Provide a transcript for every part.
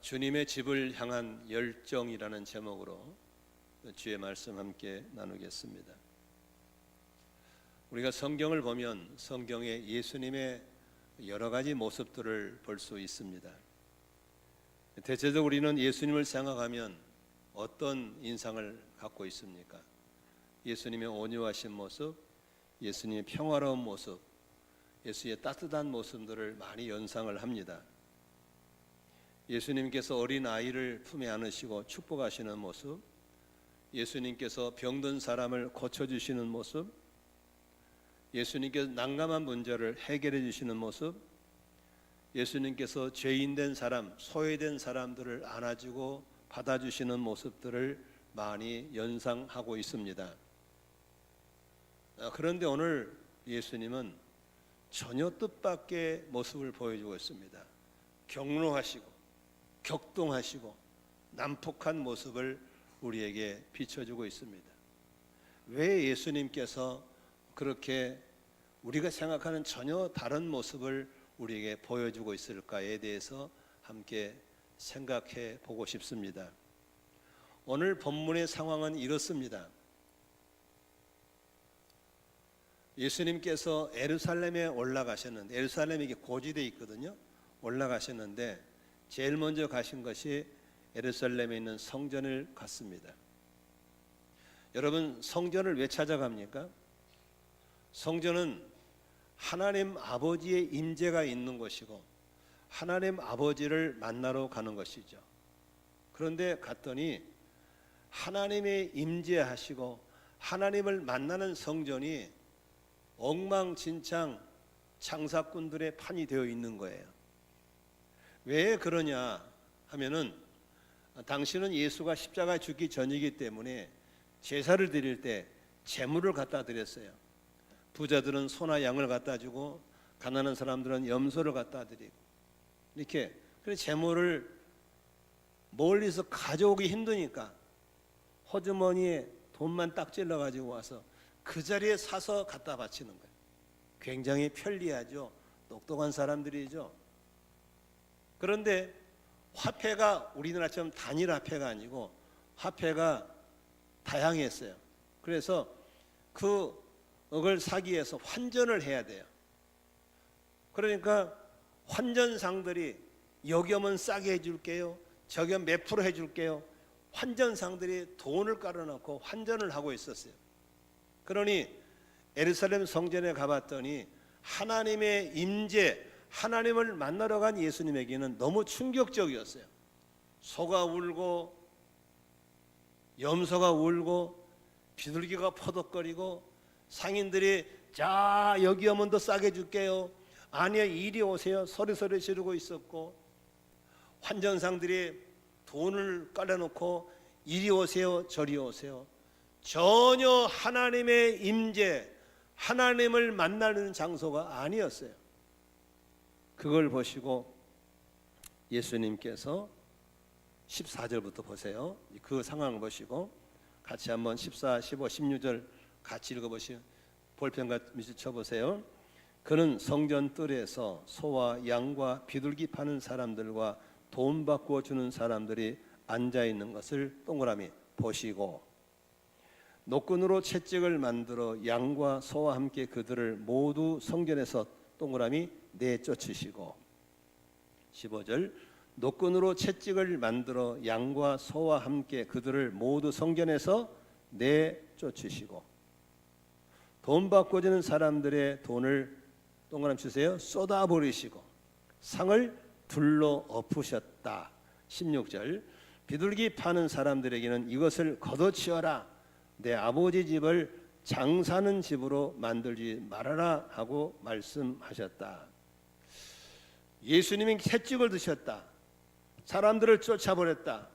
주님의 집을 향한 열정이라는 제목으로 주의 말씀 함께 나누겠습니다. 우리가 성경을 보면 성경에 예수님의 여러 가지 모습들을 볼 수 있습니다. 대체적으로 우리는 예수님을 생각하면 어떤 인상을 갖고 있습니까? 예수님의 온유하신 모습, 예수님의 평화로운 모습, 예수의 따뜻한 모습들을 많이 연상을 합니다. 예수님께서 어린 아이를 품에 안으시고 축복하시는 모습, 예수님께서 병든 사람을 고쳐주시는 모습, 예수님께서 난감한 문제를 해결해 주시는 모습, 예수님께서 죄인된 사람, 소외된 사람들을 안아주고 받아주시는 모습들을 많이 연상하고 있습니다. 그런데 오늘 예수님은 전혀 뜻밖의 모습을 보여주고 있습니다. 경로하시고 격동하시고 난폭한 모습을 우리에게 비춰주고 있습니다. 왜 예수님께서 그렇게 우리가 생각하는 전혀 다른 모습을 우리에게 보여주고 있을까에 대해서 함께 생각해 보고 싶습니다. 오늘 본문의 상황은 이렇습니다. 예수님께서 예루살렘에 올라가셨는데, 예루살렘이 이게 고지대에 있거든요. 올라가셨는데 제일 먼저 가신 것이 예루살렘에 있는 성전을 갔습니다. 여러분, 성전을 왜 찾아갑니까? 성전은 하나님 아버지의 임재가 있는 곳이고 하나님 아버지를 만나러 가는 것이죠. 그런데 갔더니 하나님의 임재하시고 하나님을 만나는 성전이 엉망진창 장사꾼들의 판이 되어 있는 거예요. 왜 그러냐 하면은 당시는 예수가 십자가에 죽기 전이기 때문에 제사를 드릴 때 제물을 갖다 드렸어요. 부자들은 소나 양을 갖다 주고 가난한 사람들은 염소를 갖다 드리고 이렇게. 그래서 제물을 멀리서 가져오기 힘드니까 호주머니에 돈만 딱 찔러 가지고 와서 그 자리에 사서 갖다 바치는 거예요. 굉장히 편리하죠. 똑똑한 사람들이죠. 그런데 화폐가 우리나라처럼 단일 화폐가 아니고 화폐가 다양했어요. 그래서 그걸 사기 위해서 환전을 해야 돼요. 그러니까 환전상들이 여기 오면 싸게 해줄게요, 저기 오면 몇 프로 해줄게요. 환전상들이 돈을 깔아놓고 환전을 하고 있었어요. 그러니 예루살렘 성전에 가봤더니 하나님의 임재, 하나님을 만나러 간 예수님에게는 너무 충격적이었어요. 소가 울고 염소가 울고 비둘기가 퍼덕거리고 상인들이 자 여기 오면 더 싸게 줄게요, 아니요 이리 오세요 소리소리 지르고 있었고, 환전상들이 돈을 깔아놓고 이리 오세요 저리 오세요. 전혀 하나님의 임재, 하나님을 만나는 장소가 아니었어요. 그걸 보시고 예수님께서 14절부터 보세요. 그 상황을 보시고 같이 한번 14, 15, 16절 같이 읽어보시고 볼펜 같이 쳐보세요. 그는 성전 뜰에서 소와 양과 비둘기 파는 사람들과 돈 바꾸어 주는 사람들이 앉아있는 것을 동그라미 보시고 노끈으로 채찍을 만들어 양과 소와 함께 그들을 모두 성전에서 동그라미 내쫓으시고, 15절 노끈으로 채찍을 만들어 양과 소와 함께 그들을 모두 성전에서 내쫓으시고 돈 바꿔주는 사람들의 돈을 동그라미 주세요 쏟아버리시고 상을 둘러 엎으셨다. 16절 비둘기 파는 사람들에게는 이것을 걷어치워라, 내 아버지 집을 장사하는 집으로 만들지 말아라 하고 말씀하셨다. 예수님이 채찍을 드셨다. 사람들을 쫓아버렸다.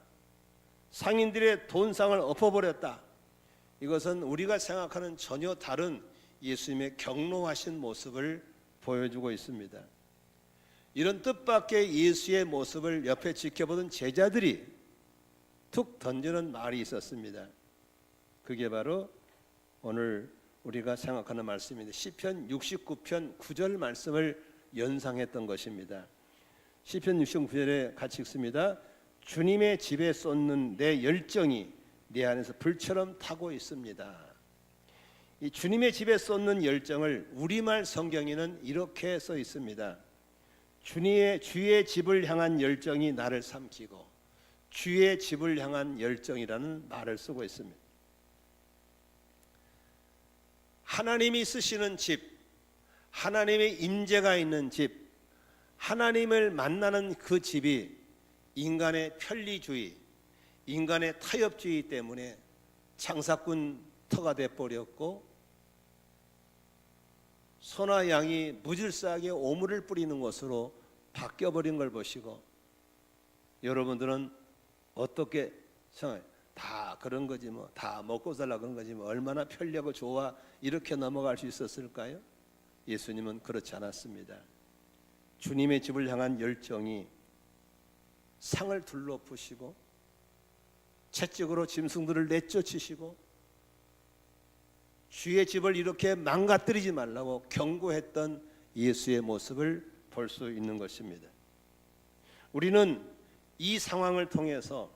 상인들의 돈상을 엎어버렸다. 이것은 우리가 생각하는 전혀 다른 예수님의 경로하신 모습을 보여주고 있습니다. 이런 뜻밖의 예수의 모습을 옆에 지켜보던 제자들이 툭 던지는 말이 있었습니다. 그게 바로 오늘 우리가 생각하는 말씀인데 시편 69편 9절 말씀을 연상했던 것입니다. 시편 69절에 같이 읽습니다. 주님의 집에 쏟는 내 열정이 내 안에서 불처럼 타고 있습니다. 이 주님의 집에 쏟는 열정을 우리말 성경에는 이렇게 써 있습니다. 주의 집을 향한 열정이 나를 삼키고, 주의 집을 향한 열정이라는 말을 쓰고 있습니다. 하나님이 쓰시는 집, 하나님의 임재가 있는 집, 하나님을 만나는 그 집이 인간의 편리주의, 인간의 타협주의 때문에 장사꾼 터가 돼버렸고, 소나 양이 무질서하게 오물을 뿌리는 것으로 바뀌어버린 걸 보시고, 여러분들은 어떻게 생각해요? 다 그런 거지 뭐, 다 먹고 살라 그런 거지 뭐, 얼마나 편리하고 좋아, 이렇게 넘어갈 수 있었을까요? 예수님은 그렇지 않았습니다. 주님의 집을 향한 열정이 상을 둘러푸시고, 채찍으로 짐승들을 내쫓으시고, 주의 집을 이렇게 망가뜨리지 말라고 경고했던 예수의 모습을 볼 수 있는 것입니다. 우리는 이 상황을 통해서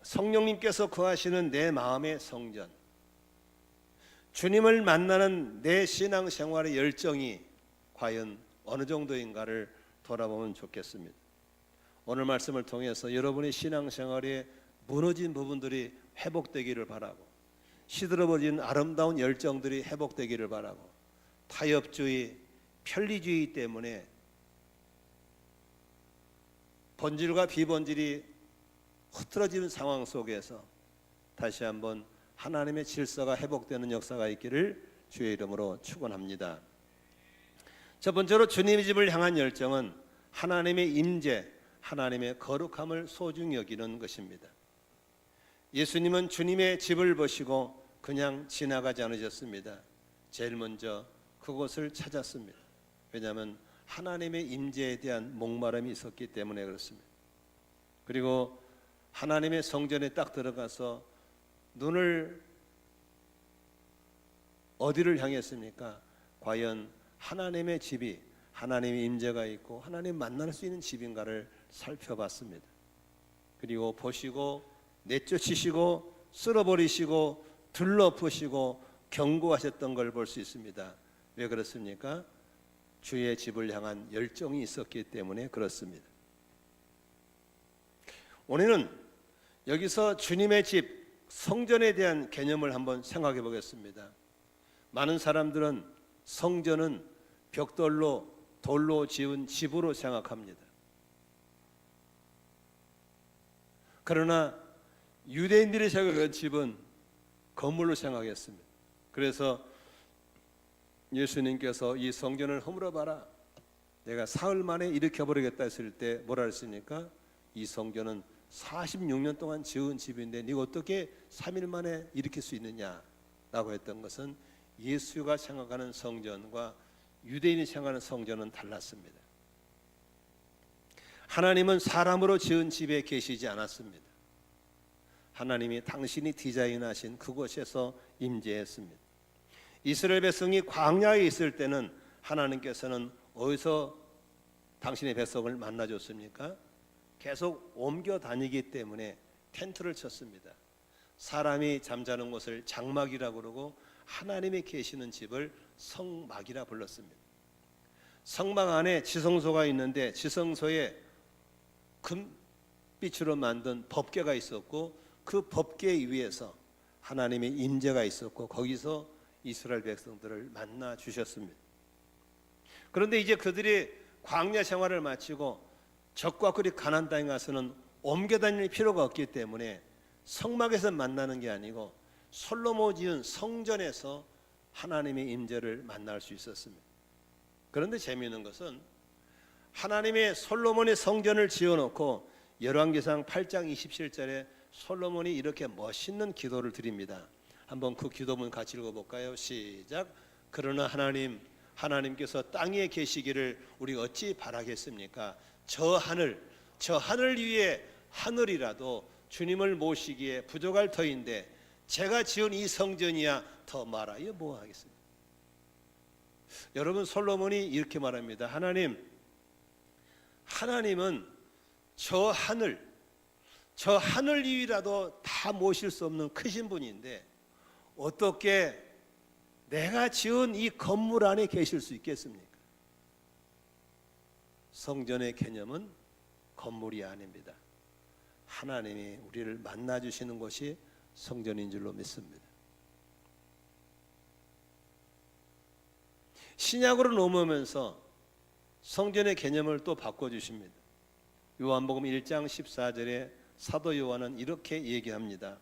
성령님께서 거하시는 내 마음의 성전, 주님을 만나는 내 신앙생활의 열정이 과연 어느 정도인가를 돌아보면 좋겠습니다. 오늘 말씀을 통해서 여러분의 신앙생활에 무너진 부분들이 회복되기를 바라고, 시들어버린 아름다운 열정들이 회복되기를 바라고, 타협주의, 편리주의 때문에 본질과 비본질이 흐트러지는 상황 속에서 다시 한번 하나님의 질서가 회복되는 역사가 있기를 주의 이름으로 축원합니다. 첫 번째로 주님의 집을 향한 열정은 하나님의 임재, 하나님의 거룩함을 소중히 여기는 것입니다. 예수님은 주님의 집을 보시고 그냥 지나가지 않으셨습니다. 제일 먼저 그곳을 찾았습니다. 왜냐하면 하나님의 임재에 대한 목마름이 있었기 때문에 그렇습니다. 그리고 하나님의 성전에 딱 들어가서 눈을 어디를 향했습니까? 과연 하나님의 집이, 하나님의 임재가 있고 하나님 만날 수 있는 집인가를 살펴봤습니다. 그리고 보시고 내쫓으시고 쓸어버리시고 둘러푸시고 경고하셨던 걸 볼 수 있습니다. 왜 그렇습니까? 주의 집을 향한 열정이 있었기 때문에 그렇습니다. 오늘은 여기서 주님의 집, 성전에 대한 개념을 한번 생각해 보겠습니다. 많은 사람들은 성전은 벽돌로, 돌로 지은 집으로 생각합니다. 그러나 유대인들이 생각한 집은 건물로 생각했습니다. 그래서 예수님께서 이 성전을 허물어 봐라, 내가 사흘 만에 일으켜버리겠다 했을 때 뭐라 했습니까? 이 성전은 46년 동안 지은 집인데 네가 어떻게 3일 만에 일으킬 수 있느냐 라고 했던 것은 예수가 생각하는 성전과 유대인이 생각하는 성전은 달랐습니다. 하나님은 사람으로 지은 집에 계시지 않았습니다. 하나님이 당신이 디자인하신 그곳에서 임재했습니다. 이스라엘 백성이 광야에 있을 때는 하나님께서는 어디서 당신의 백성을 만나줬습니까? 계속 옮겨 다니기 때문에 텐트를 쳤습니다. 사람이 잠자는 곳을 장막이라고 그러고 하나님이 계시는 집을 성막이라 불렀습니다. 성막 안에 지성소가 있는데 지성소에 금빛으로 만든 법궤가 있었고 그 법궤 위에서 하나님의 임재가 있었고 거기서 이스라엘 백성들을 만나 주셨습니다. 그런데 이제 그들이 광야 생활을 마치고 적과 그리 가나안 땅에 가서는 옮겨 다닐 필요가 없기 때문에 성막에서 만나는 게 아니고 솔로몬이 지은 성전에서 하나님의 임재를 만날 수 있었습니다. 그런데 재미있는 것은 하나님의 솔로몬의 성전을 지어놓고 열왕기상 8장 27절에 솔로몬이 이렇게 멋있는 기도를 드립니다. 한번 그 기도문 같이 읽어볼까요? 시작. 그러나 하나님께서 땅에 계시기를 우리 어찌 바라겠습니까? 저 하늘 위에 하늘이라도 주님을 모시기에 부족할 터인데 제가 지은 이 성전이야 더 말하여 뭐 하겠습니까? 여러분, 솔로몬이 이렇게 말합니다. 하나님은 저 하늘, 저 하늘 위라도 다 모실 수 없는 크신 분인데 어떻게 내가 지은 이 건물 안에 계실 수 있겠습니까? 성전의 개념은 건물이 아닙니다. 하나님이 우리를 만나주시는 곳이 성전인 줄로 믿습니다. 신약으로 넘어오면서 성전의 개념을 또 바꿔주십니다. 요한복음 1장 14절에 사도 요한은 이렇게 얘기합니다.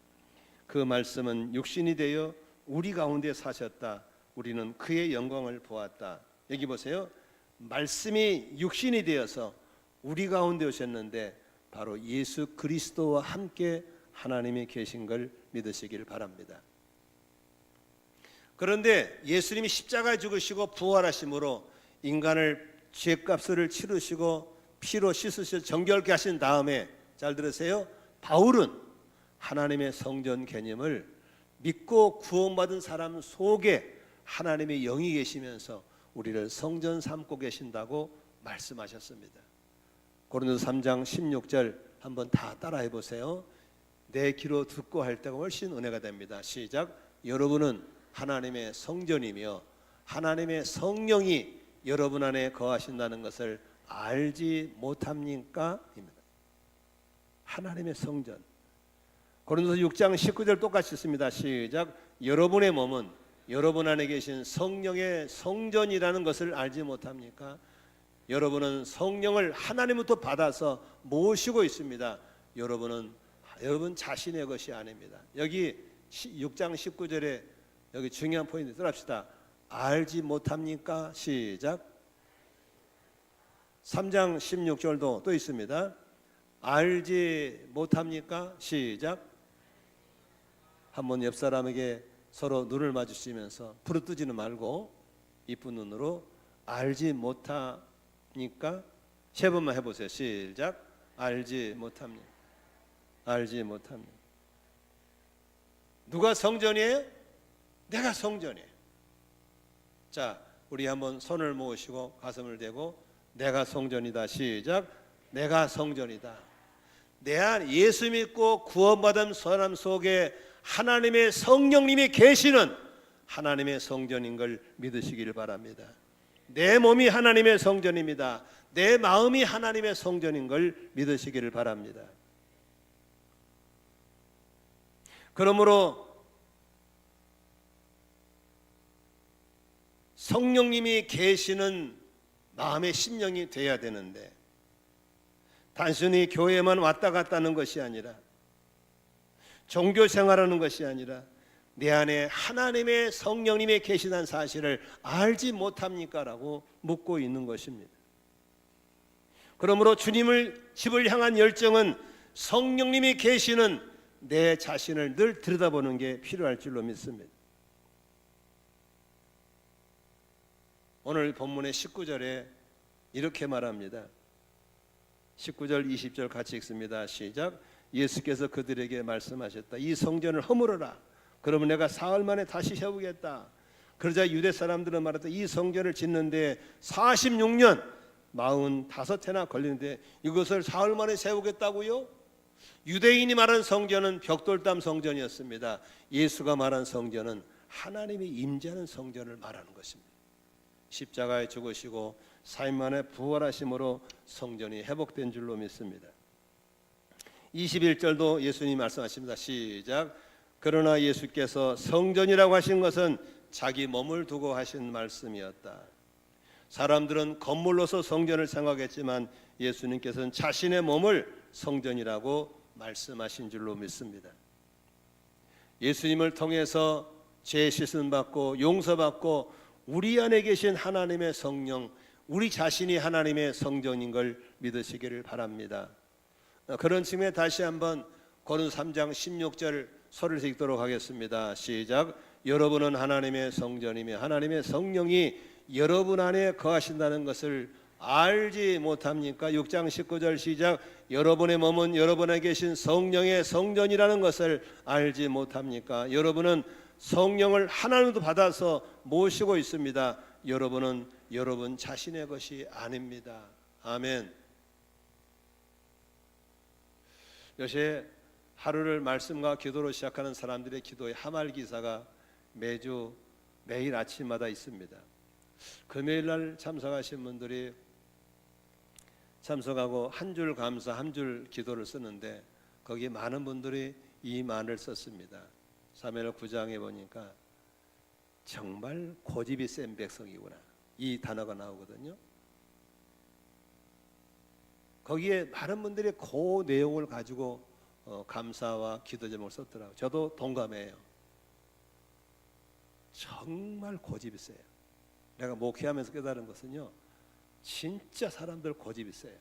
그 말씀은 육신이 되어 우리 가운데 사셨다. 우리는 그의 영광을 보았다. 여기 보세요. 말씀이 육신이 되어서 우리 가운데 오셨는데 바로 예수 그리스도와 함께 하나님이 계신 걸 믿으시길 바랍니다. 그런데 예수님이 십자가에 죽으시고 부활하심으로 인간을 죄값을 치르시고 피로 씻으셔 정결케 하신 다음에, 잘 들으세요, 바울은 하나님의 성전 개념을 믿고 구원받은 사람 속에 하나님의 영이 계시면서 우리를 성전 삼고 계신다고 말씀하셨습니다. 고린도서 3장 16절 한번 다 따라해 보세요. 내 귀로 듣고 할 때가 훨씬 은혜가 됩니다. 시작. 여러분은 하나님의 성전이며 하나님의 성령이 여러분 안에 거하신다는 것을 알지 못합니까? 입니다. 하나님의 성전. 고린도서 6장 19절 똑같이 있습니다. 시작. 여러분의 몸은 여러분 안에 계신 성령의 성전이라는 것을 알지 못합니까? 여러분은 성령을 하나님부터 받아서 모시고 있습니다. 여러분 자신의 것이 아닙니다. 여기 6장 19절에 여기 중요한 포인트 들어갑시다. 알지 못합니까? 시작. 3장 16절도 또 있습니다. 알지 못합니까? 시작. 한번 옆 사람에게 서로 눈을 마주치면서 부르뜨지는 말고 이쁜 눈으로 알지 못합니까? 세 번만 해보세요. 시작. 알지 못합니까? 알지 못합니까? 누가 성전이에요? 내가 성전이에요. 자, 우리 한번 손을 모으시고 가슴을 대고 내가 성전이다. 시작. 내가 성전이다. 내 안 예수 믿고 구원받은 사람 속에 하나님의 성령님이 계시는 하나님의 성전인 걸 믿으시기를 바랍니다. 내 몸이 하나님의 성전입니다. 내 마음이 하나님의 성전인 걸 믿으시기를 바랍니다. 그러므로 성령님이 계시는 마음의 심령이 돼야 되는데 단순히 교회만 왔다 갔다 하는 것이 아니라 종교 생활하는 것이 아니라 내 안에 하나님의 성령님이 계시다는 사실을 알지 못합니까? 라고 묻고 있는 것입니다. 그러므로 집을 향한 열정은 성령님이 계시는 내 자신을 늘 들여다보는 게 필요할 줄로 믿습니다. 오늘 본문의 19절에 이렇게 말합니다. 19절 20절 같이 읽습니다. 시작. 예수께서 그들에게 말씀하셨다. 이 성전을 허물어라. 그러면 내가 사흘 만에 다시 세우겠다. 그러자 유대 사람들은 말했다. 이 성전을 짓는데 46년 45해나 걸리는데 이것을 사흘 만에 세우겠다고요? 유대인이 말한 성전은 벽돌담 성전이었습니다. 예수가 말한 성전은 하나님이 임재하는 성전을 말하는 것입니다. 십자가에 죽으시고 4일 만에 부활하심으로 성전이 회복된 줄로 믿습니다. 21절도 예수님이 말씀하십니다. 시작. 그러나 예수께서 성전이라고 하신 것은 자기 몸을 두고 하신 말씀이었다. 사람들은 건물로서 성전을 생각했지만 예수님께서는 자신의 몸을 성전이라고 말씀하신 줄로 믿습니다. 예수님을 통해서 죄 씻음 받고 용서받고 우리 안에 계신 하나님의 성령, 우리 자신이 하나님의 성전인 걸 믿으시기를 바랍니다. 그런 측면에 다시 한번 고린도서 3장 16절 소리를 읽도록 하겠습니다. 시작. 여러분은 하나님의 성전이며 하나님의 성령이 여러분 안에 거하신다는 것을 알지 못합니까? 6장 19절 시작. 여러분의 몸은 여러분에 계신 성령의 성전이라는 것을 알지 못합니까? 여러분은 성령을 하나님도 받아서 모시고 있습니다. 여러분은 여러분 자신의 것이 아닙니다. 아멘. 요새 하루를 말씀과 기도로 시작하는 사람들의 기도의 하말 기사가 매일 아침마다 있습니다. 금요일 날 참석하신 분들이 참석하고 한 줄 감사 한 줄 기도를 쓰는데 거기에 많은 분들이 이 말을 썼습니다. 사무엘 9장에 보니까 정말 고집이 센 백성이구나, 이 단어가 나오거든요. 거기에 많은 분들이 그 내용을 가지고 감사와 기도 제목을 썼더라고요. 저도 동감해요. 정말 고집이 세요. 내가 목회하면서 깨달은 것은요, 진짜 사람들 고집이 세요.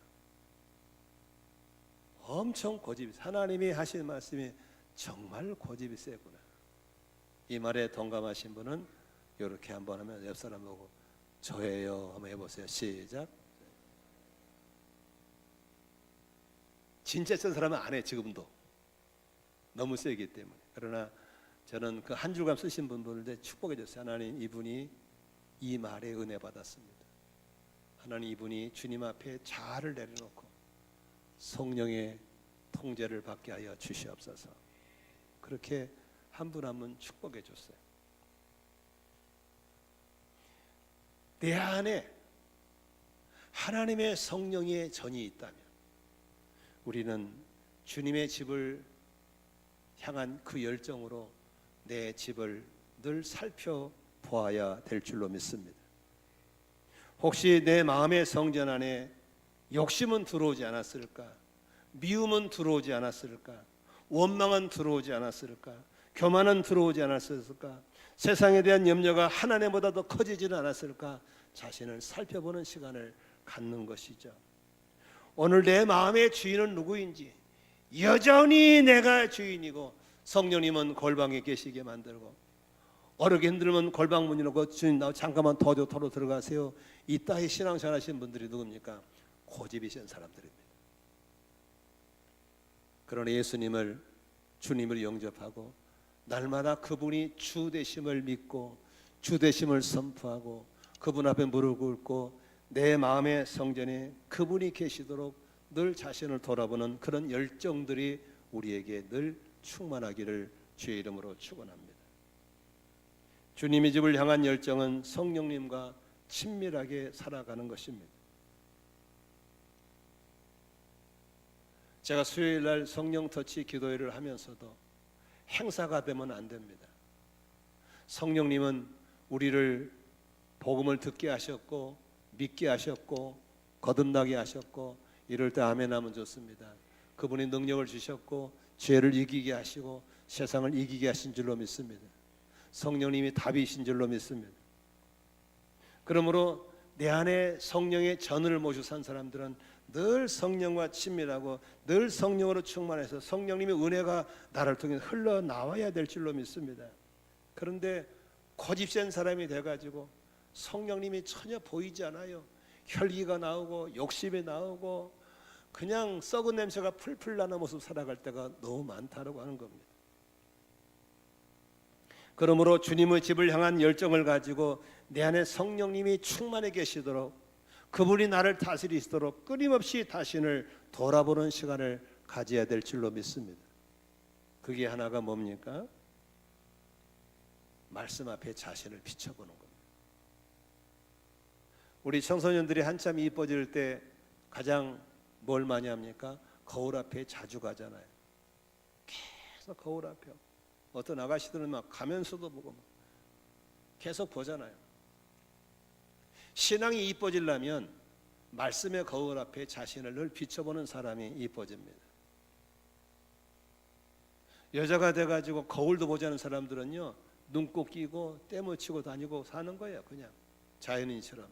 엄청 고집이 세요. 하나님이 하신 말씀이 정말 고집이 세구나. 이 말에 동감하신 분은 이렇게 한번 하면 옆 사람 보고 저예요 한번 해보세요. 시작. 진짜 센 사람은 안 해. 지금도 너무 세기 때문에. 그러나 저는 그 한 줄감 쓰신 분들한테 축복해 줬어요. 하나님, 이분이 이 말에 은혜 받았습니다. 하나님, 이분이 주님 앞에 자아를 내려놓고 성령의 통제를 받게 하여 주시옵소서. 그렇게 한 분 한 분 축복해 줬어요. 내 안에 하나님의 성령의 전이 있다면 우리는 주님의 집을 향한 그 열정으로 내 집을 늘 살펴보아야 될 줄로 믿습니다. 혹시 내 마음의 성전 안에 욕심은 들어오지 않았을까? 미움은 들어오지 않았을까? 원망은 들어오지 않았을까? 교만은 들어오지 않았을까? 세상에 대한 염려가 하나님보다 더 커지지는 않았을까? 자신을 살펴보는 시간을 갖는 것이죠. 오늘 내 마음의 주인은 누구인지, 여전히 내가 주인이고 성령님은 골방에 계시게 만들고 어렵게 힘들면 골방 문 열고 주님 나 잠깐만 도로 들어가세요. 이따위 신앙생활 하시는 분들이 누굽니까? 고집이 센 사람들입니다. 그러나 주님을 영접하고 날마다 그분이 주 되심을 믿고 주 되심을 선포하고 그분 앞에 무릎 꿇고 내 마음의 성전에 그분이 계시도록 늘 자신을 돌아보는 그런 열정들이 우리에게 늘 충만하기를 주의 이름으로 축원합니다. 주님의 집을 향한 열정은 성령님과 친밀하게 살아가는 것입니다. 제가 수요일 날 성령 터치 기도회를 하면서도 행사가 되면 안 됩니다. 성령님은 우리를 복음을 듣게 하셨고 믿게 하셨고 거듭나게 하셨고 이럴 때 아멘 하면 좋습니다. 그분이 능력을 주셨고 죄를 이기게 하시고 세상을 이기게 하신 줄로 믿습니다. 성령님이 답이신 줄로 믿습니다. 그러므로 내 안에 성령의 전을 모시고 산 사람들은 늘 성령과 친밀하고 늘 성령으로 충만해서 성령님의 은혜가 나를 통해 흘러나와야 될 줄로 믿습니다. 그런데 고집센 사람이 돼가지고 성령님이 전혀 보이지 않아요. 혈기가 나오고 욕심이 나오고 그냥 썩은 냄새가 풀풀 나는 모습 살아갈 때가 너무 많다고 하는 겁니다. 그러므로 주님의 집을 향한 열정을 가지고 내 안에 성령님이 충만해 계시도록 그분이 나를 다스리시도록 끊임없이 자신을 돌아보는 시간을 가져야 될 줄로 믿습니다. 그게 하나가 뭡니까? 말씀 앞에 자신을 비춰보는 겁니다. 우리 청소년들이 한참 이뻐질 때 가장 뭘 많이 합니까? 거울 앞에 자주 가잖아요. 계속 거울 앞에. 어떤 아가씨들은 막 가면서도 보고 계속 보잖아요. 신앙이 이뻐지려면 말씀의 거울 앞에 자신을 늘 비춰보는 사람이 이뻐집니다. 여자가 돼가지고 거울도 보지 않은 사람들은요, 눈꼭 끼고 때묻히고 다니고 사는 거예요. 그냥 자연인처럼.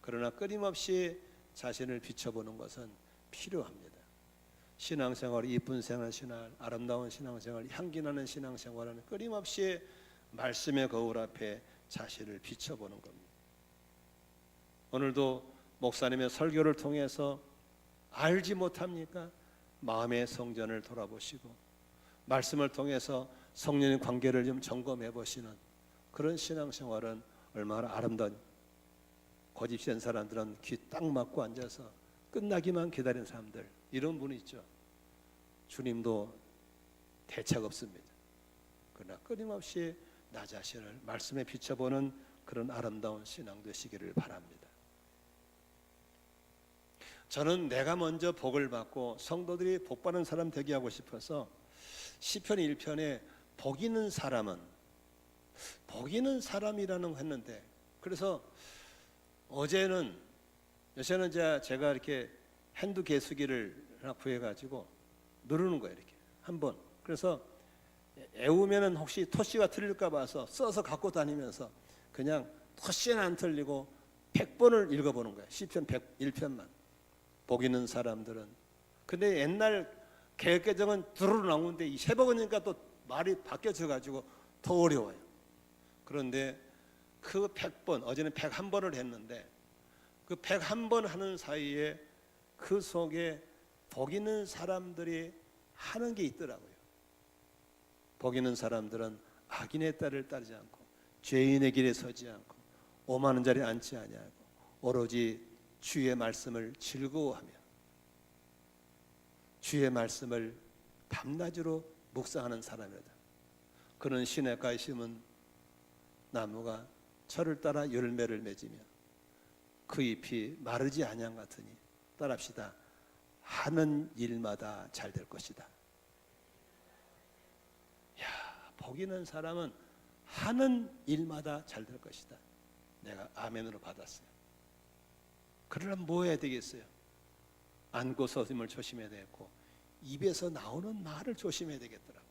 그러나 끊임없이 자신을 비춰보는 것은 필요합니다. 신앙생활, 이쁜 생활, 아름다운 신앙생활, 향기나는 신앙생활은 끊임없이 말씀의 거울 앞에 자신을 비춰보는 겁니다. 오늘도 목사님의 설교를 통해서 알지 못합니까? 마음의 성전을 돌아보시고 말씀을 통해서 성령의 관계를 좀 점검해 보시는 그런 신앙생활은 얼마나 아름다운. 고집센 사람들은 귀 딱 막고 앉아서 끝나기만 기다리는 사람들, 이런 분이 있죠. 주님도 대책 없습니다. 그러나 끊임없이 나 자신을 말씀에 비춰보는 그런 아름다운 신앙 되시기를 바랍니다. 저는 내가 먼저 복을 받고 성도들이 복받는 사람 되게 하고 싶어서 시편 1편에 복 있는 사람은, 복 있는 사람이라는 거 했는데, 그래서 요새는 제가 이렇게 핸드 개수기를 하나 구해가지고 누르는 거예요. 이렇게 한번. 그래서 애우면은 혹시 토시가 틀릴까 봐서 써서 갖고 다니면서 그냥 토시는 안 틀리고 100번을 읽어보는 거예요. 시편 101편만. 복 있는 사람들은. 근데 옛날 개혁개정은 두루루 나오는데 이 세 번이니까 또 말이 바뀌어져가지고 더 어려워요. 그런데 그 100번, 어제는 101번을 했는데 그 101번 하는 사이에 그 속에 복 있는 사람들이 하는 게 있더라고요. 복 있는 사람들은 악인의 딸을 따르지 않고 죄인의 길에 서지 않고 오만한 자리에 앉지 아니하고 오로지 주의 말씀을 즐거워하며 주의 말씀을 밤낮으로 묵상하는 사람이다. 그는 시냇가에 심은 나무가 철을 따라 열매를 맺으며 그 잎이 마르지 아니한 같으니 따라합시다. 하는 일마다 잘 될 것이다. 야, 복 있는 사람은 하는 일마다 잘 될 것이다. 내가 아멘으로 받았어요. 그러려면 뭐 해야 되겠어요? 앉고 서심을 조심해야 되겠고 입에서 나오는 말을 조심해야 되겠더라고.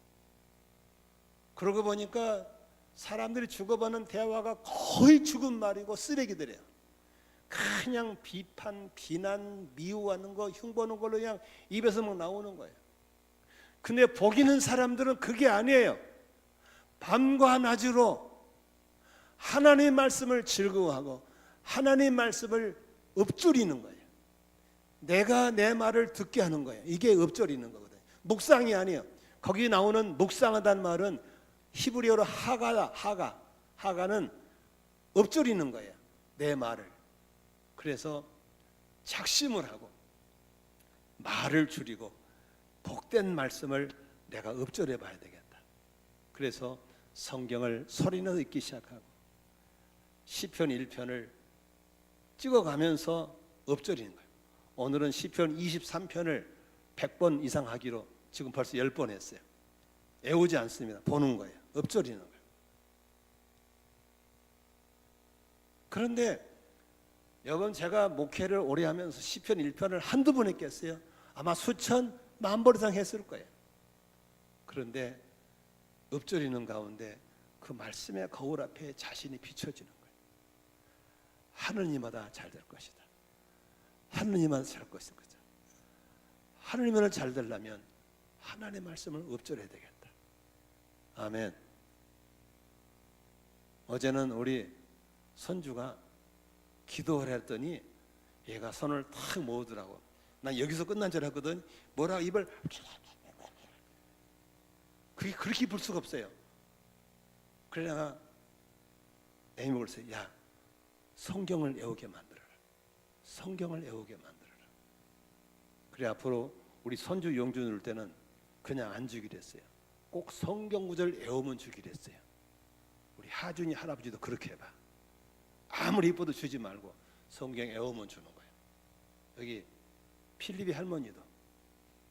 그러고 보니까 사람들이 주고받는 대화가 거의 죽은 말이고 쓰레기들이에요. 그냥 비판, 비난, 미워하는 거, 흉보는 걸로 그냥 입에서 막 나오는 거예요. 근데 복 있는 사람들은 그게 아니에요. 밤과 낮으로 하나님의 말씀을 즐거워하고 하나님의 말씀을 읊조리는 거예요. 내가 내 말을 듣게 하는 거예요. 이게 읊조리는 거거든요. 묵상이 아니에요. 거기 나오는 묵상하다는 말은 히브리어로 하가다. 하가는 읊조리는 거예요. 내 말을. 그래서 작심을 하고 말을 줄이고 복된 말씀을 내가 읊조려 봐야 되겠다. 그래서 성경을 소리내서 읽기 시작하고 시편 1편을 찍어가면서 읊조리는 거예요. 오늘은 시편 23편을 100번 이상 하기로 지금 벌써 10번 했어요. 애우지 않습니다. 보는 거예요. 읊조리는 거예요. 그런데 여러분, 제가 목회를 오래 하면서 시편 1편을 한두 번 했겠어요? 아마 수천, 만번 이상 했을 거예요. 그런데 읊조리는 가운데 그 말씀의 거울 앞에 자신이 비춰지는 거예요. 하느님마다 잘 될 것이다. 하느님마다 잘 것이다. 하느님을 잘 되려면 하나님의 말씀을 읊조려야 되겠다. 아멘. 어제는 우리 선주가 기도를 했더니 얘가 손을 탁 모으더라고. 난 여기서 끝난 줄 알았거든. 뭐라고 입을 그게 그렇게 입을 수가 없어요. 그래 내가 애미 그랬어요. 야, 성경을 외우게 만들어라. 성경을 외우게 만들어라. 그래 앞으로 우리 선주 용주 누를 때는 그냥 안 주기로 했어요. 꼭 성경 구절 외우면 주기로 했어요. 우리 하준이 할아버지도 그렇게 해봐. 아무리 이뻐도 주지 말고 성경 외우면 주는 거예요. 여기 필립이 할머니도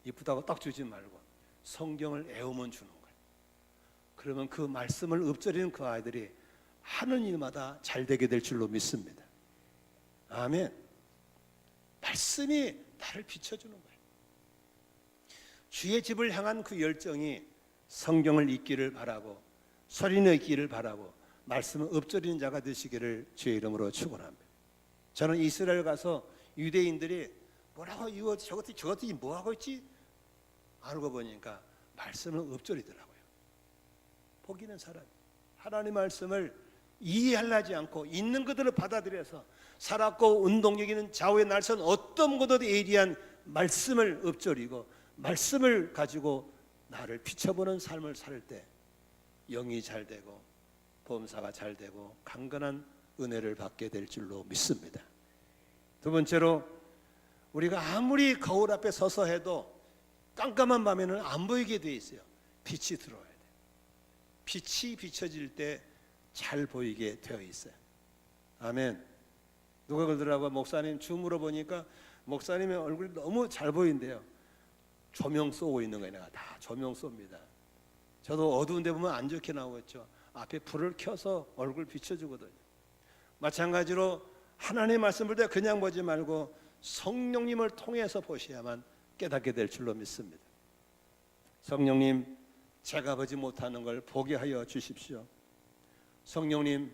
이쁘다고 딱 주지 말고 성경을 외우면 주는 거예요. 그러면 그 말씀을 읊조리는 그 아이들이 하는 일마다 잘 되게 될 줄로 믿습니다. 아멘. 말씀이 나를 비춰주는 거예요. 주의 집을 향한 그 열정이 성경을 읽기를 바라고 소리내 읽기를 바라고 말씀을 읊조리는 자가 되시기를 주의 이름으로 축원합니다. 저는 이스라엘 가서 유대인들이 뭐라고 이거 저것들이 뭐하고 있지? 알고 보니까 말씀을 읊조리더라고요. 복 있는 사람, 하나님 말씀을 이해하려지 않고 있는 그대로 받아들여서 살았고 운동력 있는 좌우의 날선 어떤 것도 예리한 말씀을 읊조리고 말씀을 가지고 나를 비춰보는 삶을 살 때 영이 잘 되고 범사가 잘 되고 강건한 은혜를 받게 될 줄로 믿습니다. 두 번째로 우리가 아무리 거울 앞에 서서 해도 깜깜한 밤에는 안 보이게 돼 있어요. 빛이 들어와야 돼. 빛이 비춰질 때 잘 보이게 되어 있어요. 아멘. 누가 그러더라고요. 목사님 주 물어보니까 목사님의 얼굴이 너무 잘 보인대요. 조명 쏘고 있는 거예요. 내가 다 조명 쏩니다. 저도 어두운 데 보면 안 좋게 나오겠죠. 앞에 불을 켜서 얼굴 비춰주거든요. 마찬가지로 하나님의 말씀 볼 때 그냥 보지 말고 성령님을 통해서 보셔야만 깨닫게 될 줄로 믿습니다. 성령님, 제가 보지 못하는 걸 보게 하여 주십시오. 성령님,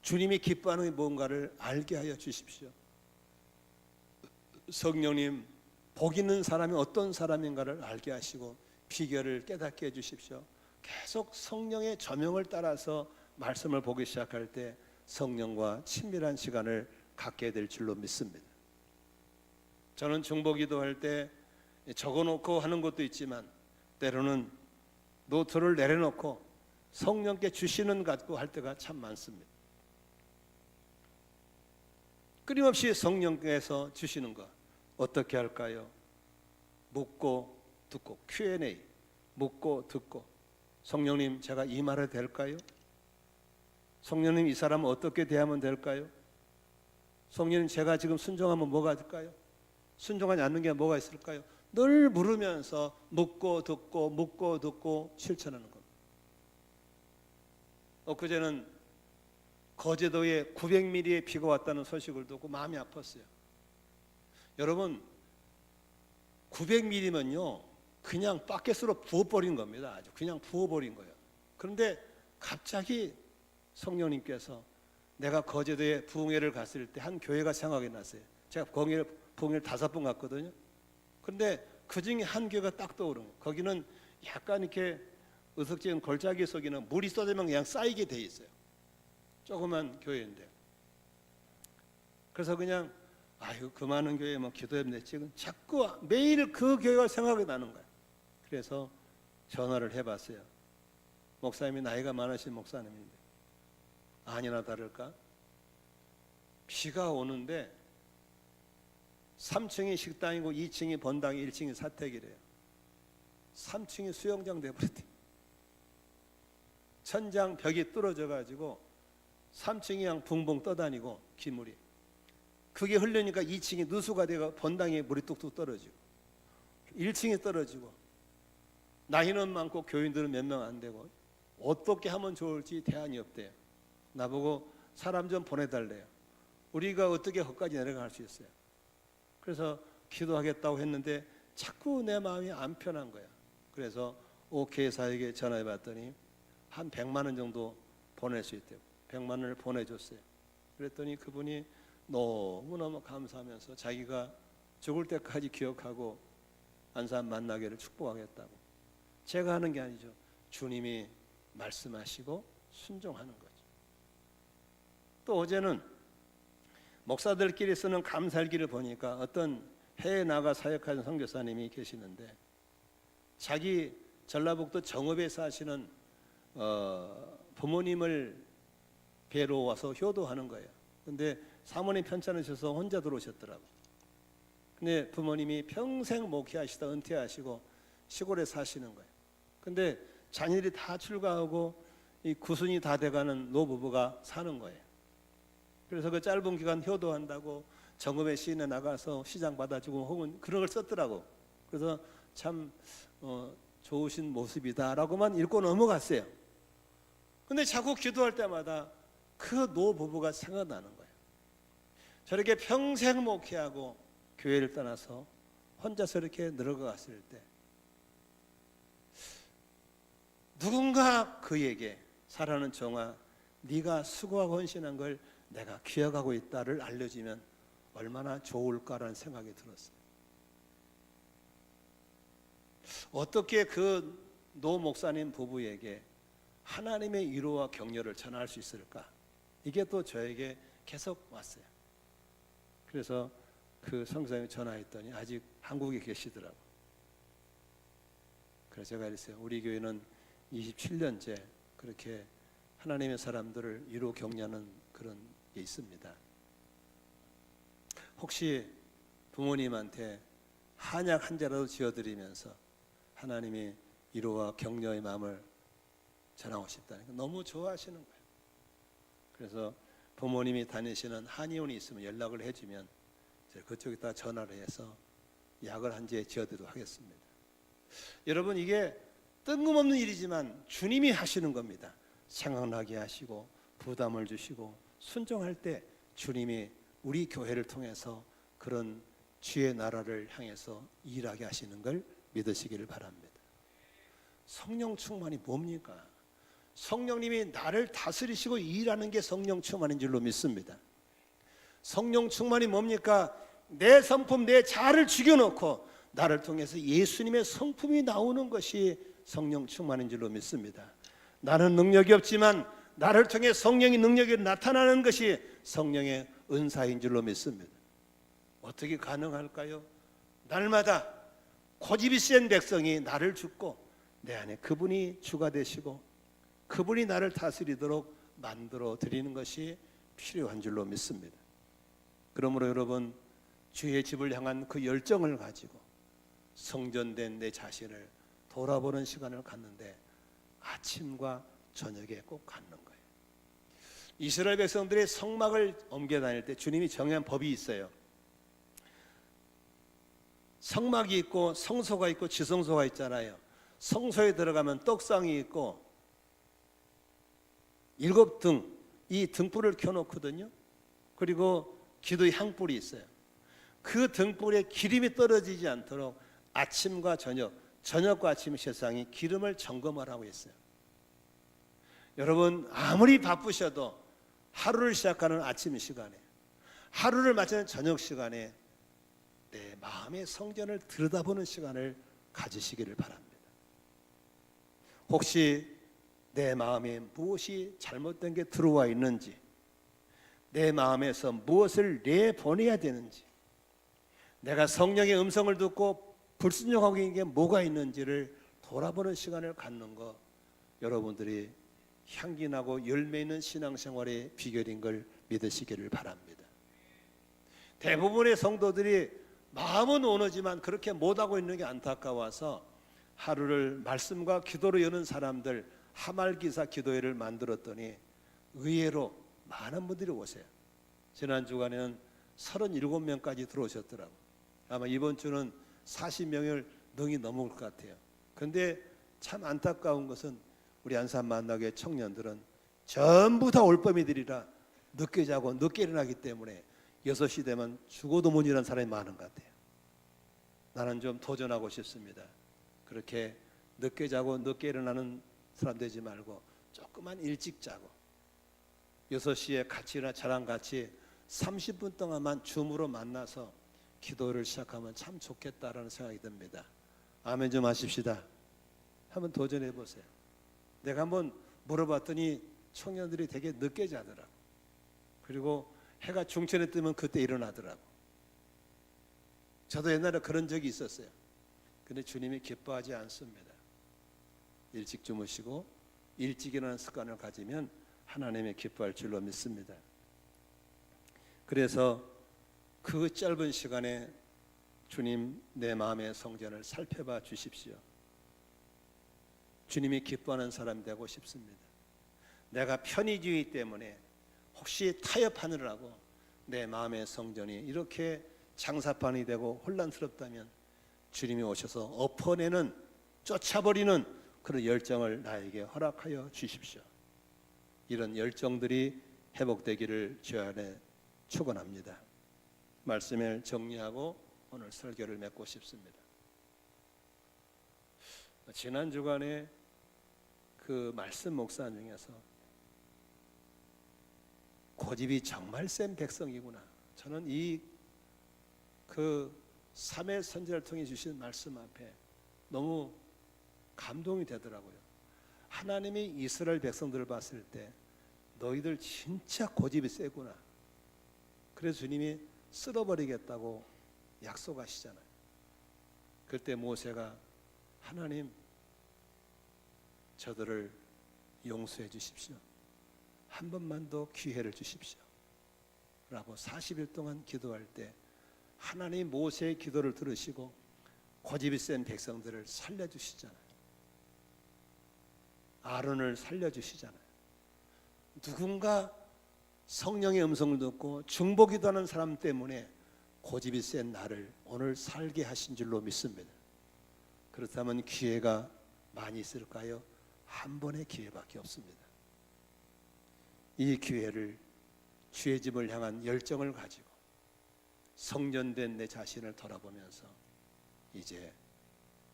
주님이 기뻐하는 뭔가를 알게 하여 주십시오. 성령님, 복 있는 사람이 어떤 사람인가를 알게 하시고 비결을 깨닫게 해 주십시오. 계속 성령의 조명을 따라서 말씀을 보기 시작할 때 성령과 친밀한 시간을 갖게 될 줄로 믿습니다. 저는 중보기도 할 때 적어놓고 하는 것도 있지만 때로는 노트를 내려놓고 성령께 주시는 갖고 할 때가 참 많습니다. 끊임없이 성령께서 주시는 것 어떻게 할까요? 묻고 듣고 Q&A, 묻고 듣고, 성령님 제가 이 말해도 될까요? 성령님 이 사람은 어떻게 대하면 될까요? 성령님 제가 지금 순종하면 뭐가 될까요? 순종하지 않는 게 뭐가 있을까요? 늘 물으면서 묻고 듣고 실천하는 겁니다. 엊그제는 거제도에 900mm의 비가 왔다는 소식을 듣고 마음이 아팠어요. 여러분 900mm면요 그냥 바켓으로 부어버린 겁니다. 아주 그냥 부어버린 거예요. 그런데 갑자기 성령님께서, 내가 거제도에 부흥회를 갔을 때 한 교회가 생각이 났어요. 제가 부흥회를 5번 갔거든요. 그런데 그 중에 한 교회가 딱 떠오른 거예요. 거기는 약간 이렇게 으석지은 골짜기 속에는 물이 쏟아지면 그냥 쌓이게 돼 있어요. 조그만 교회인데. 그래서 그냥 아유 그 많은 교회에 뭐 기도했네. 지금 자꾸 매일 그 교회가 생각이 나는 거예요. 그래서 전화를 해봤어요. 목사님이 나이가 많으신 목사님인데 아니나 다를까 비가 오는데 3층이 식당이고 2층이 번당이 1층이 사택이래요. 3층이 수영장 돼버렸대. 천장 벽이 뚫어져 가지고 3층이 그냥 붕붕 떠다니고 기물이 그게 흘러니까 2층이 누수가 되고 번당에 물이 뚝뚝 떨어지고 1층이 떨어지고 나이는 많고 교인들은 몇 명 안 되고 어떻게 하면 좋을지 대안이 없대요. 나보고 사람 좀 보내달래요. 우리가 어떻게 거기까지 내려갈 수 있어요. 그래서 기도하겠다고 했는데 자꾸 내 마음이 안 편한 거야. 그래서 오케이사에게 전화해 봤더니 한 100만 원 정도 보낼 수 있대요. 100만 원을 보내줬어요. 그랬더니 그분이 너무너무 감사하면서 자기가 죽을 때까지 기억하고 한 사람 만나기를 축복하겠다고. 제가 하는 게 아니죠. 주님이 말씀하시고 순종하는 거죠. 또 어제는 목사들끼리 쓰는 감사일기를 보니까 어떤 해외 나가 사역하는 선교사님이 계시는데 자기 전라북도 정읍에 사시는 부모님을 뵈러 와서 효도하는 거예요. 근데 사모님 편찮으셔서 혼자 들어오셨더라고요. 근데 부모님이 평생 목회하시다 은퇴하시고 시골에 사시는 거예요. 근데 자녀들이 다 출가하고 이 구순이 다 돼가는 노부부가 사는 거예요. 그래서 그 짧은 기간 효도한다고 정읍의 시인에 나가서 시장 받아주고 혹은 그런 걸 썼더라고. 그래서 참 좋으신 모습이다라고만 읽고 넘어갔어요. 근데 자꾸 기도할 때마다 그 노부부가 생각나는 거예요. 저렇게 평생 목회하고 교회를 떠나서 혼자서 이렇게 늙어갔을 때 누군가 그에게 사랑하는 종아 네가 수고하고 헌신한 걸 내가 기억하고 있다를 알려주면 얼마나 좋을까라는 생각이 들었어요. 어떻게 그 노 목사님 부부에게 하나님의 위로와 격려를 전할 수 있을까? 이게 또 저에게 계속 왔어요. 그래서 그 선교사님이 전화했더니 아직 한국에 계시더라고. 그래서 제가 그랬어요. 우리 교회는 27년째 그렇게 하나님의 사람들을 위로 격려하는 그런 게 있습니다. 혹시 부모님한테 한약 한 자라도 지어드리면서 하나님이 위로와 격려의 마음을 전하고 싶다니까 너무 좋아하시는 거예요. 그래서 부모님이 다니시는 한의원이 있으면 연락을 해주면 그쪽에다 전화를 해서 약을 한 재 지어드리도록 하겠습니다. 여러분, 이게 뜬금없는 일이지만 주님이 하시는 겁니다. 생각나게 하시고 부담을 주시고 순종할 때 주님이 우리 교회를 통해서 그런 주의 나라를 향해서 일하게 하시는 걸 믿으시기를 바랍니다. 성령 충만이 뭡니까? 성령님이 나를 다스리시고 일하는 게 성령 충만인 줄로 믿습니다. 성령 충만이 뭡니까? 내 성품, 내 자아를 죽여놓고 나를 통해서 예수님의 성품이 나오는 것이 성령 충만인 줄로 믿습니다. 나는 능력이 없지만 나를 통해 성령의 능력이 나타나는 것이 성령의 은사인 줄로 믿습니다. 어떻게 가능할까요? 날마다 고집이 센 백성이 나를 죽고 내 안에 그분이 주가 되시고 그분이 나를 다스리도록 만들어 드리는 것이 필요한 줄로 믿습니다. 그러므로 여러분, 주의 집을 향한 그 열정을 가지고 성전된 내 자신을 돌아보는 시간을 갖는데 아침과 저녁에 꼭 갖는 거예요. 이스라엘 백성들의 성막을 옮겨 다닐 때 주님이 정한 법이 있어요. 성막이 있고 성소가 있고 지성소가 있잖아요. 성소에 들어가면 떡상이 있고 7등, 이 등불을 켜놓거든요. 그리고 기도의 향불이 있어요. 그 등불에 기름이 떨어지지 않도록 아침과 저녁과 아침 세상이 기름을 점검하라고 했어요. 여러분, 아무리 바쁘셔도 하루를 시작하는 아침 시간에, 하루를 마치는 저녁 시간에 내 마음의 성전을 들여다보는 시간을 가지시기를 바랍니다. 혹시 내 마음에 무엇이 잘못된 게 들어와 있는지, 내 마음에서 무엇을 내보내야 되는지, 내가 성령의 음성을 듣고 불순종하고 있는 게 뭐가 있는지를 돌아보는 시간을 갖는 것, 여러분들이 향기나고 열매 있는 신앙생활의 비결인 걸 믿으시기를 바랍니다. 대부분의 성도들이 마음은 오너지만 그렇게 못하고 있는 게 안타까워서 하루를 말씀과 기도로 여는 사람들 하말기사 기도회를 만들었더니 의외로 많은 분들이 오세요. 지난 주간에는 37명까지 들어오셨더라고요. 아마 이번 주는 40명을 능히 넘을 것 같아요. 그런데 참 안타까운 것은 우리 안산 만나교회 청년들은 전부 다 올빼미들이라 늦게 자고 늦게 일어나기 때문에 6시 되면 죽어도 못 일어나는 사람이 많은 것 같아요. 나는 좀 도전하고 싶습니다. 그렇게 늦게 자고 늦게 일어나는 사람 되지 말고 조금만 일찍 자고 6시에 같이 일어나 저랑 같이 30분 동안만 줌으로 만나서 기도를 시작하면 참 좋겠다라는 생각이 듭니다. 아멘 좀 하십시다. 한번 도전해 보세요. 내가 한번 물어봤더니 청년들이 되게 늦게 자더라고. 그리고 해가 중천에 뜨면 그때 일어나더라고. 저도 옛날에 그런 적이 있었어요. 근데 주님이 기뻐하지 않습니다. 일찍 주무시고 일찍 일어나는 습관을 가지면 하나님이 기뻐할 줄로 믿습니다. 그래서 그 짧은 시간에 주님 내 마음의 성전을 살펴봐 주십시오. 주님이 기뻐하는 사람 되고 싶습니다. 내가 편의주의 때문에 혹시 타협하느라고 내 마음의 성전이 이렇게 장사판이 되고 혼란스럽다면 주님이 오셔서 엎어내는, 쫓아버리는 그런 열정을 나에게 허락하여 주십시오. 이런 열정들이 회복되기를 주 안에 축원합니다. 말씀을 정리하고 오늘 설교를 맺고 싶습니다. 지난 주간에 그 말씀 묵상 중에서 고집이 정말 센 백성이구나. 저는 그 3회 선지자를 통해 주신 말씀 앞에 너무 감동이 되더라고요. 하나님이 이스라엘 백성들을 봤을 때 너희들 진짜 고집이 세구나. 그래서 주님이 쓸어버리겠다고 약속하시잖아요. 그때 모세가 하나님 저들을 용서해 주십시오. 한 번만 더 기회를 주십시오. 라고 40일 동안 기도할 때 하나님 모세의 기도를 들으시고 고집이 센 백성들을 살려주시잖아요. 아론을 살려주시잖아요. 누군가 성령의 음성을 듣고 중보기도하는 사람 때문에 고집이 센 나를 오늘 살게 하신 줄로 믿습니다. 그렇다면 기회가 많이 있을까요? 한 번의 기회밖에 없습니다. 이 기회를 주의 집을 향한 열정을 가지고 성전된 내 자신을 돌아보면서 이제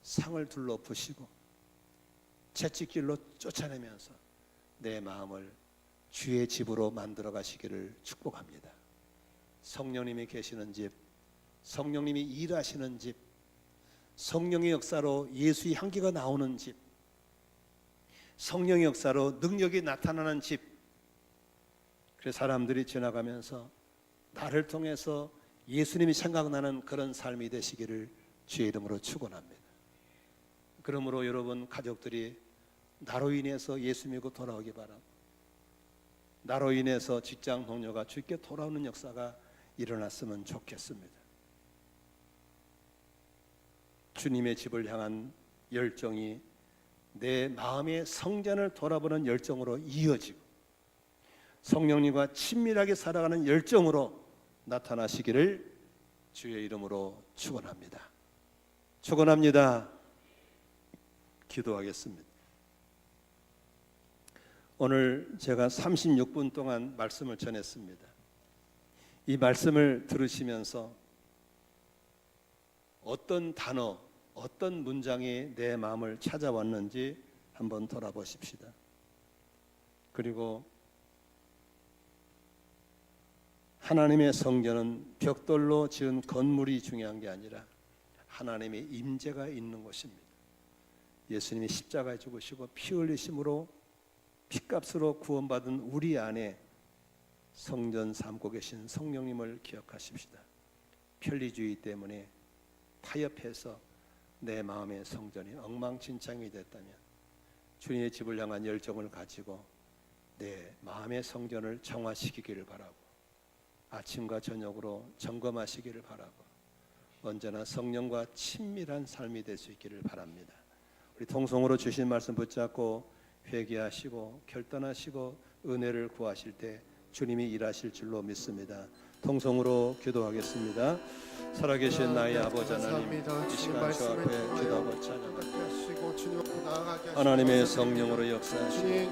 상을 둘러부시고 채찍질로 쫓아내면서 내 마음을 주의 집으로 만들어 가시기를 축복합니다. 성령님이 계시는 집, 성령님이 일하시는 집, 성령의 역사로 예수의 향기가 나오는 집, 성령의 역사로 능력이 나타나는 집. 그래서 사람들이 지나가면서 나를 통해서 예수님이 생각나는 그런 삶이 되시기를 주의 이름으로 축원합니다. 그러므로 여러분 가족들이 나로 인해서 예수 믿고 돌아오기 바라고, 나로 인해서 직장 동료가 주께 돌아오는 역사가 일어났으면 좋겠습니다. 주님의 집을 향한 열정이 내 마음의 성전을 돌아보는 열정으로 이어지고 성령님과 친밀하게 살아가는 열정으로 나타나시기를 주의 이름으로 축원합니다. 축원합니다. 기도하겠습니다. 오늘 제가 36분 동안 말씀을 전했습니다. 이 말씀을 들으시면서 어떤 단어, 어떤 문장이 내 마음을 찾아왔는지 한번 돌아보십시다. 그리고 하나님의 성전은 벽돌로 지은 건물이 중요한 게 아니라 하나님의 임재가 있는 곳입니다. 예수님이 십자가에 죽으시고 피 흘리심으로 핏값으로 구원받은 우리 안에 성전 삼고 계신 성령님을 기억하십시다. 편리주의 때문에 타협해서 내 마음의 성전이 엉망진창이 됐다면 주님의 집을 향한 열정을 가지고 내 마음의 성전을 정화시키기를 바라고 아침과 저녁으로 점검하시기를 바라고 언제나 성령과 친밀한 삶이 될 수 있기를 바랍니다. 우리 통성으로 주신 말씀 붙잡고 회개하시고 결단하시고 은혜를 구하실 때 주님이 일하실 줄로 믿습니다. 통성으로 기도하겠습니다. 살아계신 나의 아버지 하나님, 이 시간 주 앞에 기도하고 찬양합니다. 하나님의 성령으로 역사하시고